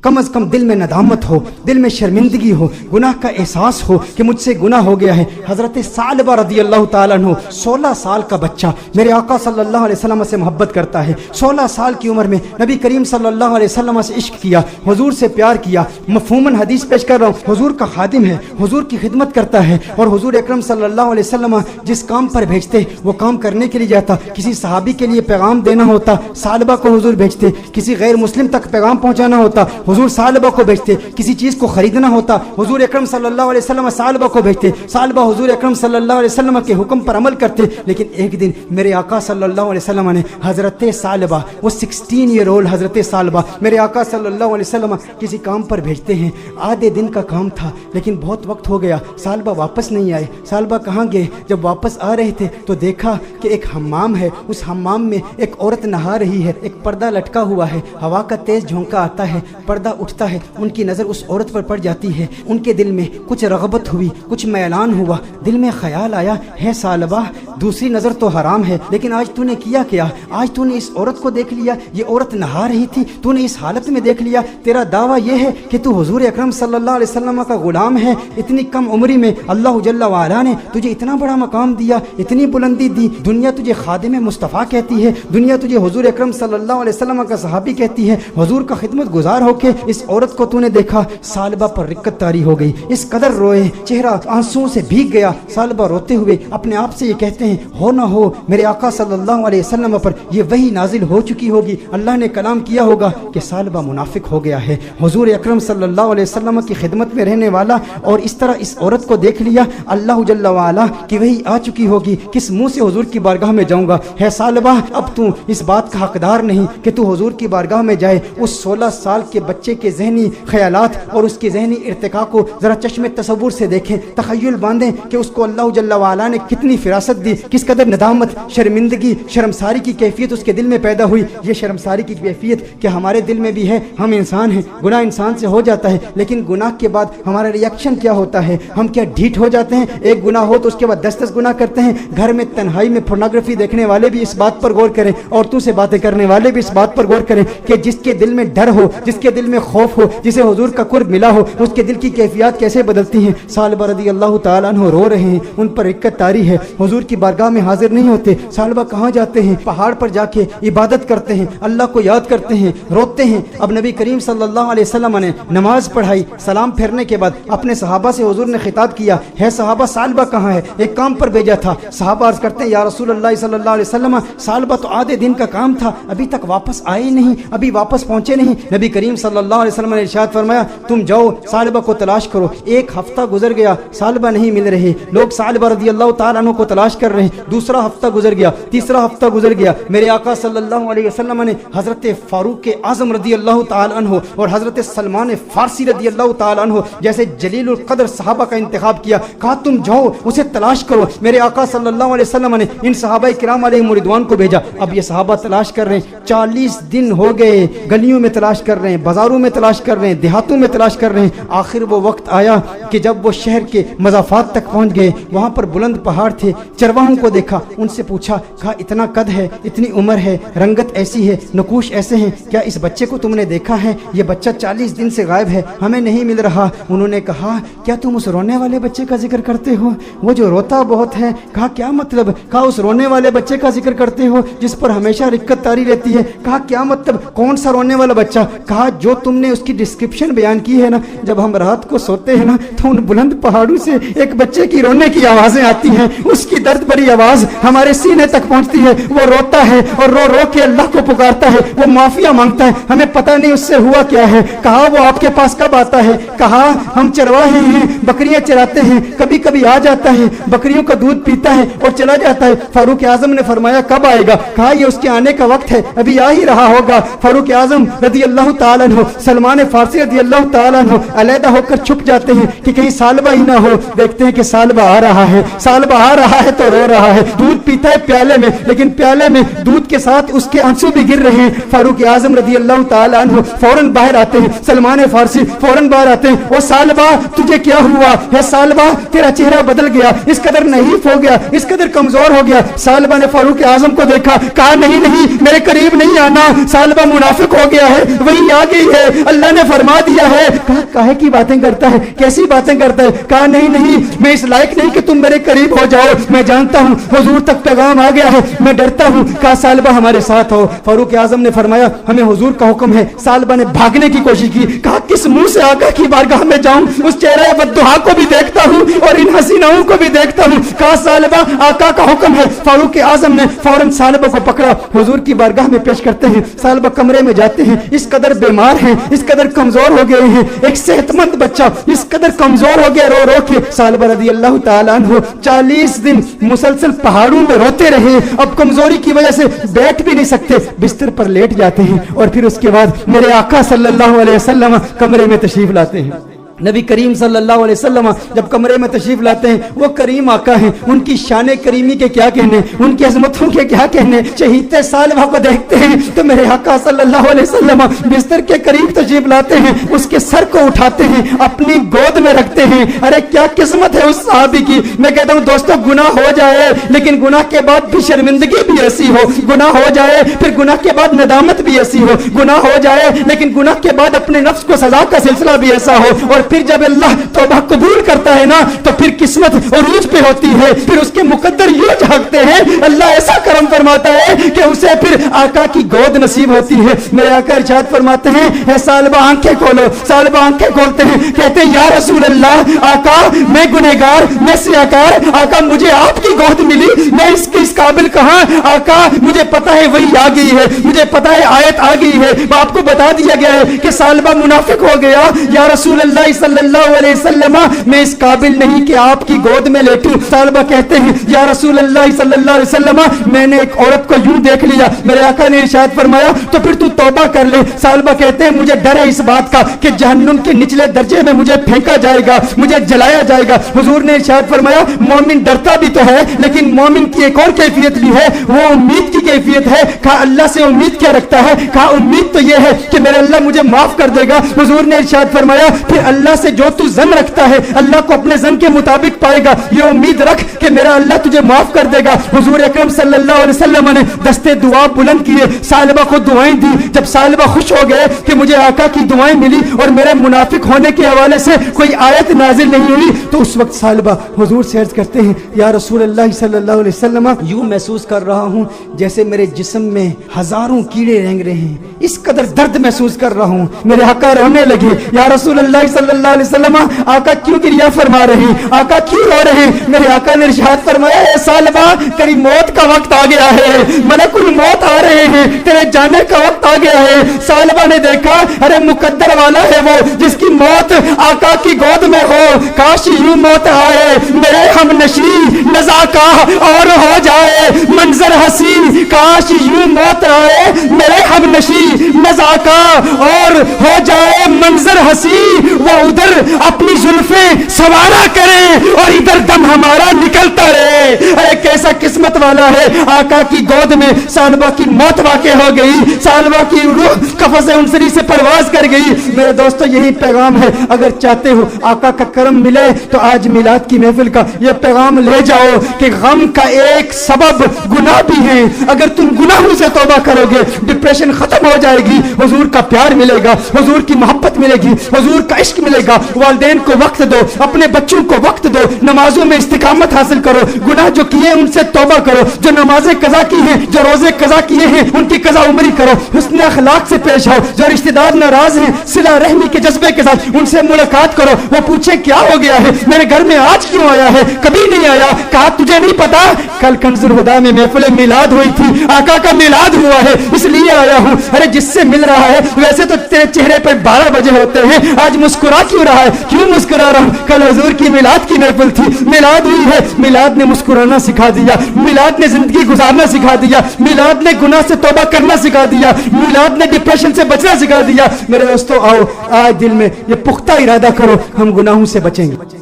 کم از کم دل میں ندامت ہو، دل میں شرمندگی ہو، گناہ کا احساس ہو کہ مجھ سے گناہ ہو گیا ہے۔ حضرت ثعلبہ رضی اللہ تعالیٰ عنہ 16 سال کا بچہ میرے آقا صلی اللہ علیہ وسلم سے محبت کرتا ہے۔ 16 سال کی عمر میں نبی کریم صلی اللہ علیہ وسلم سے عشق کیا، حضور سے پیار کیا۔ مفہوماً حدیث پیش کر رہا ہوں، حضور کا خادم ہے، حضور کی خدمت کرتا ہے، اور حضور اکرم صلی اللہ علیہ وسلم جس کام پر بھیجتے وہ کام کرنے کے لیے جاتا۔ کسی صحابی کے لیے پیغام دینا ہوتا، ثعلبہ کو حضور بھیجتے۔ کسی غیر مسلم تک پیغام پہنچانا ہوتا، حضور ثعلبہ کو بھیجتے۔ کسی چیز کو خریدنا ہوتا، حضور اکرم صلی اللہ علیہ وسلم ثعلبہ کو بھیجتے۔ ثعلبہ حضور اکرم صلی اللہ علیہ وسلم کے حکم پر عمل کرتے۔ لیکن ایک دن میرے آقا صلی اللہ علیہ وسلم نے حضرت ثعلبہ، وہ 16 ایئر اولڈ حضرت ثعلبہ میرے آقا صلی اللہ علیہ وسلم کسی کام پر بھیجتے ہیں۔ آدھے دن کا کام تھا لیکن بہت وقت ہو گیا، ثعلبہ واپس نہیں آئے۔ ثعلبہ کہاں گئے؟ جب واپس آ رہے تھے تو دیکھا کہ ایک حمام ہے، اس حمام میں ایک عورت نہا رہی ہے، ایک پردہ لٹکا ہوا ہے، ہوا کا تیز جھونکا آتا ہے، پردہ اٹھتا ہے، ان کی نظر اس عورت پر پڑ جاتی ہے۔ ان کے دل میں کچھ رغبت ہوئی، کچھ میلان ہوا، دل میں خیال آیا، ہے ثعلبہ دوسری نظر تو حرام ہے لیکن آج تو نے کیا کیا؟ آج تو نے اس عورت کو دیکھ لیا، یہ عورت نہا رہی تھی، تو نے اس حالت میں دیکھ لیا۔ تیرا دعویٰ یہ ہے کہ تو حضور اکرم صلی اللہ علیہ وسلم کا غلام ہے۔ اتنی کم عمری میں اللہ جل وعلا نے تجھے اتنا بڑا مقام دیا، اتنی بلندی دی، دنیا تجھے خادم مصطفیٰ کہتی ہے، دنیا تجھے حضور اکرم صلی اللہ علیہ وسلم کا صحابی کہتی ہے، حضور کا خدمت گزار ہو کے اس عورت کو تو نے دیکھا۔ ثعلبہ پر رقت طاری ہو گئی، اس قدر روئے، چہرہ آنسوؤں سے بھیگ گیا۔ ثعلبہ روتے ہوئے اپنے آپ سے یہ کہتے ہیں، ہو نہ ہو میرے آقا صلی اللہ علیہ وسلم پر یہ وحی نازل ہو چکی ہوگی، اللہ نے کلام کیا ہوگا کہ ثعلبہ منافق ہو گیا ہے، حضور اکرم صلی اللہ علیہ وسلم کی خدمت میں رہنے والا، اور اس طرح اس عورت کو دیکھ لیا، اللہ جل وعلا کی وحی آ چکی ہوگی، کس منہ سے حضور کی بارگاہ میں جاؤں گا؟ ہے ثعلبہ اب تو اس بات کا حقدار نہیں کہ تو حضور کی بارگاہ میں جائے۔ اس 16 سال کے بچے کے ذہنی خیالات اور اس کے ذہنی ارتقاء کو ذرا چشم تصور سے دیکھیں، تخیل باندھیں کہ اس کو اللہ جل وعلا نے کتنی فراست دی، کس قدر ندامت، شرمندگی، شرمساری کی کیفیت اس کے دل میں پیدا ہوئی۔ یہ شرمساری کی کیفیت کہ ہمارے دل میں بھی ہے، ہم انسان ہیں، گناہ انسان سے ہو جاتا ہے، لیکن گناہ کے بعد ہمارا ری ایکشن کیا ہوتا ہے؟ ہم کیا ڈھیٹ ہو جاتے ہیں؟ ایک گناہ ہو تو اس کے بعد 10 گناہ کرتے ہیں۔ گھر میں تنہائی میں پورنوگرافی دیکھنے والے بھی اس بات پر غور کریں، عورتوں سے باتیں کرنے والے بھی اس بات پر غور کریں کہ جس کے دل میں ڈر ہو، جس کے دل میں خوف ہو، جسے حضور کا قرب ملا ہو، اس کے دل کی کیفیات کیسے بدلتی ہیں۔ ثعلبہ رضی اللہ تعالیٰ عنہ رو رہے ہیں، ان پر رقت طاری ہے، حضور کی بارگاہ میں حاضر نہیں ہوتے۔ ثعلبہ کہاں جاتے ہیں؟ پہاڑ پر جا کے عبادت کرتے ہیں، اللہ کو یاد کرتے ہیں، روتے ہیں۔ اب نبی کریم صلی اللہ علیہ وسلم نے نماز پڑھائی، سلام پھیرنے کے بعد اپنے صحابہ سے حضور نے خطاب کیا، ہے صحابہ ثعلبہ کہاں ہے؟ ایک کام پر بھیجا تھا۔ صحابہ عرض کرتے ہیں، یا رسول اللہ صلی اللہ علیہ وسلم ثعلبہ تو آدھے دن کا کام تھا، ابھی تک واپس آئے نہیں، ابھی واپس پہنچے نہیں۔ نبی کریم صلی اللہ علیہ وسلم نے ارشاد فرمایا، تم جاؤ ثعلبہ کو تلاش کرو۔ ایک ہفتہ گزر گیا، ثعلبہ نہیں مل رہے، لوگ ثعلبہ رضی اللہ تعالیٰ عنہ کو تلاش کر رہے ہیں۔ دوسرا ہفتہ گزر گیا، تیسرا ہفتہ گزر گیا، میرے آقا صلی اللہ علیہ وسلم نے حضرت فاروق اعظم رضی اللہ تعالیٰ عنہ اور حضرت سلمان فارسی رضی اللہ تعالیٰ عنہ جیسے جلیل القدر صحابہ کا انتخاب کیا، کہا تم جاؤ اسے تلاش کرو۔ میرے آقا صلی اللہ علیہ وسلم نے ان صحابہ کرام علیہم رضوان کو بھیجا۔ اب یہ صحابہ تلاش کر رہے ہیں، 40 دن ہو گئے، گلیوں میں تلاش کر رہے ہیں، بازاروں میں تلاش کر رہے ہیں، دیہاتوں میں تلاش کر رہے ہیں۔ آخر وہ وقت آیا کہ جب وہ شہر کے مضافات تک پہنچ گئے، وہاں پر بلند پہاڑ تھے، چرواہوں کو دیکھا، ان سے پوچھا، کہا اتنا قد ہے، اتنی عمر ہے، رنگت ایسی ہے، نقوش ایسے ہیں، کیا اس بچے کو تم نے دیکھا ہے؟ یہ بچہ 40 دن سے غائب ہے، ہمیں نہیں مل رہا۔ انہوں نے کہا، کیا تم اس رونے والے بچے کا ذکر کرتے ہو؟ وہ جو روتا بہت ہے۔ کہا کیا مطلب؟ کہا اس رونے والے بچے کا ذکر کرتے ہو جس پر ہمیشہ رقت طاری رہتی ہے۔ کہا کیا مطلب؟ کون سا رونے والا بچہ؟ کہا جو تم نے اس کی ڈسکرپشن بیان کی ہے نا، جب ہم رات کو سوتے ہیں نا تو ان بلند پہاڑوں سے ایک بچے کی رونے کی آوازیں آتی ہیں، اس کی درد بھری آواز ہمارے سینے تک پہنچتی ہے، وہ روتا ہے اور رو رو کے اللہ کو پکارتا ہے، وہ معافیا مانگتا ہے، ہمیں پتہ نہیں اس سے ہوا کیا ہے۔ کہا وہ آپ کے پاس کب آتا ہے؟ کہا ہم چرواہے ہیں، بکریاں چراتے ہیں، کبھی کبھی آ جاتا ہے، بکریوں کا دودھ پیتا ہے اور چلا جاتا ہے۔ فاروق اعظم نے فرمایا کب آئے گا؟ کہا یہ اس کے آنے کا وقت ہے، ابھی آ ہی رہا ہوگا۔ فاروق اعظم رضی اللہ تعالیٰ عنہ، سلمان فارسی رضی اللہ تعالیٰ عنہ علیحدہ ہو کر چھپ جاتے ہیں کہ کہیں ثعلبہ ہی نہ ہو۔ دیکھتے ہیں کہ ثعلبہ آ رہا ہے، ثعلبہ آ رہا ہے تو رو رو رہا ہے, دودھ پیتا ہے پیالے میں, لیکن پیالے میں دودھ کے ساتھ اس کے آنسو بھی گر رہے ہیں. فاروق اعظم رضی اللہ تعالیٰ عنہ فوراً باہر آتے ہیں, سلمان فارسی فوراً باہر آتے ہیں. او سالبہ تجھے کیا ہوا ہے؟ سالبہ تیرا چہرہ بدل گیا, اس قدر نحیف ہو گیا, اس قدر کمزور ہو گیا. سالبہ نے فاروق اعظم کو دیکھا, کہا نہیں نہیں میرے قریب نہیں آنا, سالبہ منافق ہو گیا ہے, وہی آ گئی ہے, اللہ نے فرما دیا ہے. کہا کاہے کی باتیں کرتا ہے, کیسی باتیں کرتا ہے؟ کہا نہیں نہیں میں اس لائق نہیں کہ تم میرے قریب ہو جاؤ, میں جانتا ہوں حضور تک پیغام آ گیا ہے, میں ڈرتا ہوں. کہا سالبہ ہمارے ساتھ ہو. فاروق اعظم نے فرمایا ہمیں حضور کا حکم ہے. سالبہ نے بھاگنے کی کوشش کی, کہا کس منہ سے آقا کی بارگاہ میں جاؤں, اس چہرہ بددعا کو بھی دیکھتا ہوں اور ان حسیناؤں کو بھی دیکھتا ہوں. کہا سالبہ آقا کا حکم ہے. فاروق اعظم نے فوراً سالبہ کو پکڑا, حضور کی بارگاہ میں پیش کرتے ہیں. سالبہ کمرے میں جاتے ہیں, اس قدر بیمار ہیں, اس قدر کمزور ہو گئے ہیں, ایک صحت مند بچہ اس قدر کمزور ہو گیا رو رو کے. سالبہ رضی اللہ تعالیٰ عنہ 40 دن مسلسل پہاڑوں میں روتے رہے, اب کمزوری کی وجہ سے بیٹھ بھی نہیں سکتے, بستر پر لیٹ جاتے ہیں. اور پھر اس کے بعد میرے آقا صلی اللہ علیہ وسلم کمرے میں تشریف لاتے ہیں. نبی کریم صلی اللہ علیہ وسلم جب کمرے میں تشریف لاتے ہیں, وہ کریم آقا ہیں, ان کی شان کریمی کے کیا کہنے, ان کی عظمتوں کے کیا کہنے. شہیدِ سالبہ کو دیکھتے ہیں تو میرے آقا صلی اللہ علیہ وسلم بستر کے قریب تشریف لاتے ہیں, اس کے سر کو اٹھاتے ہیں, اپنی گود میں رکھتے ہیں. ارے کیا قسمت ہے اس صحابی کی. میں کہتا ہوں دوستو, گناہ ہو جائے لیکن گناہ کے بعد بھی شرمندگی بھی ایسی ہو, گناہ ہو جائے پھر گناہ کے بعد ندامت بھی ایسی ہو, گناہ ہو جائے لیکن گناہ کے بعد اپنے نفس کو سزا کا سلسلہ بھی ایسا ہو, اور پھر جب اللہ توبہ قبول کرتا ہے نا تو پھر قسمت عروج پہ ہوتی ہے, پھر اس کے مقدر یہ جھانکتے ہیں, اللہ ایسا کرم فرماتا ہے کہ اسے پھر آقا کی گود نصیب ہوتی ہے. میرے آقا ارشاد فرماتے ہیں اے سالبہ آنکھیں کھولو. سالبہ آنکھیں کھولتے ہیں, کہتے ہیں یا رسول اللہ, آقا میں گنہگار, میں سیاکار, آقا مجھے آپ کی گود ملی, میں اس قابل کہاں, آقا مجھے پتا ہے وہی آ گئی ہے, مجھے پتا ہے آیت آ گئی ہے, آپ کو بتا دیا گیا ہے کہ سالبہ منافق ہو گیا. یا رسول اللہ صلی اللہ علیہ وسلم میں اس قابل نہیں کہ آپ کی گود میں لیٹوں. سالبہ کہتے ہیں یا رسول اللہ صلی اللہ علیہ وسلم میں نے ایک عورت کو یوں دیکھ لیا, میرے آقا نے ارشاد فرمایا تو پھر تو توبہ کر لے. سالبہ کہتے ہیں مجھے ڈر ہے اس بات کا کہ جہنم کے نچلے درجے میں مجھے پھینکا جائے گا, مجھے جلایا جائے گا. حضور نے ارشاد فرمایا مومن ڈرتا بھی تو ہے لیکن مومن کی ایک اور کیفیت لی ہے, وہ امید کی کیفیت ہے. کہا اللہ سے امید کیا رکھتا ہے, کہا امید تو یہ ہے کہ میرے اللہ مجھے معاف کر دے گا. حضور نے ارشاد فرمایا پھر اللہ سے جو تو زن رکھتا ہے اللہ کو اپنے زن کے مطابق پائے گا, یہ امید رکھ کہ میرا اللہ تجھے معاف کر دے گا. حضور اکرم صلی اللہ علیہ وسلم نے دستے دعا بلند کیے, سالبہ کو دعائیں دی. جب سالبہ خوش ہو گئے کہ مجھے آقا کی دعائیں ملی اور میرے منافق ہونے کے حوالے سے کوئی آیت نازل نہیں ہوئی, تو اس وقت سالبہ حضور سے عرض کرتے ہیں یا رسول اللہ صلی اللہ علیہ وسلم یوں محسوس کر رہا ہوں جیسے میرے جسم میں ہزاروں کیڑے رینگ رہے ہیں, اس قدر درد محسوس کر رہا ہوں. میرے آقا رونے لگے, یا رسول اللہ صلی اللہ علیہ وسلم آقا کیوں گریہ فرما رہے ہیں, آقا کیوں رو رہے ہیں. میرے آقا نے ارشاد فرمایا اے سالبہ تیری موت کا وقت آ گیا ہے, ملک الموت آ رہے ہیں, تیرے جانے کا وقت آ گیا ہے. سالبہ نے دیکھا ارے مقدر والا ہے وہ جس کی موت آقا کی گود میں ہو, کاش یوں موت آئے میرے ہم نشین نزاکا اور ہو جائے منظر حسین, کاش یوں موت آئے میرے ہم نشین نزاکا اور ہو جائے منظر حسین. وہ ادھر اپنی زلفیں سوارا کرے اور ادھر دم ہمارا نکلتا رہے. ارے کیسا قسمت والا ہے, آقا کی گود میں سالبہ کی موت واقع ہو گئی, سالبہ کی روح قفس انصری سے پرواز کر گئی. میرے دوستو یہی پیغام ہے, اگر چاہتے ہو آقا کا کرم ملے تو آج میلاد کی محفل کا یہ پیغام لے جاؤ کہ غم کا ایک سبب گناہ بھی ہے. اگر تم گناہوں سے توبہ کرو گے ڈپریشن ختم ہو جائے گی, حضور کا پیار ملے گا, حضور کی محبت ملے گی, حضور کا عشق ملے گا. والدین کو وقت دو, اپنے بچوں کو وقت دو, نمازوں میں استقامت حاصل کرو, گناہ جو کیے ان سے توبہ کرو, جو نمازیں قضا کی ہیں, جو روزے قضا کیے ہیں ان کی قضا عمری کرو, حسن اخلاق سے پیش آؤ. جو رشتہ دار ناراض ہیں صلہ رحمی کے جذبے کے ساتھ ان سے ملاقات کرو, وہ پوچھے کیا ہو گیا ہے, میرے گھر میں آج کیوں آیا ہے, کبھی نہیں آیا. کہا تجھے نہیں پتا کل کنز الہدیٰ میں محفل میلاد ہوئی تھی, آقا کا میلاد ہوا ہے اس لیے آیا ہوں. ارے جس سے مل رہا ہے ویسے تو تیرے چہرے پر 12 بجے ہوتے ہیں, آج مسکرا کیوں رہا ہے, کیوں مسکرا رہا ہوں, کل حضور کی میلاد کی محفل تھی, میلاد ہوئی ہے. میلاد نے مسکرانا سکھا دیا, میلاد نے زندگی گزارنا سکھا دیا, میلاد نے گناہ سے توبہ کرنا سکھا دیا, میلاد نے ڈپریشن سے بچنا سکھا دیا. میرے دوستو آؤ آج دل میں یہ پختہ ارادہ کرو ہم گناہوں سے بچیں گے.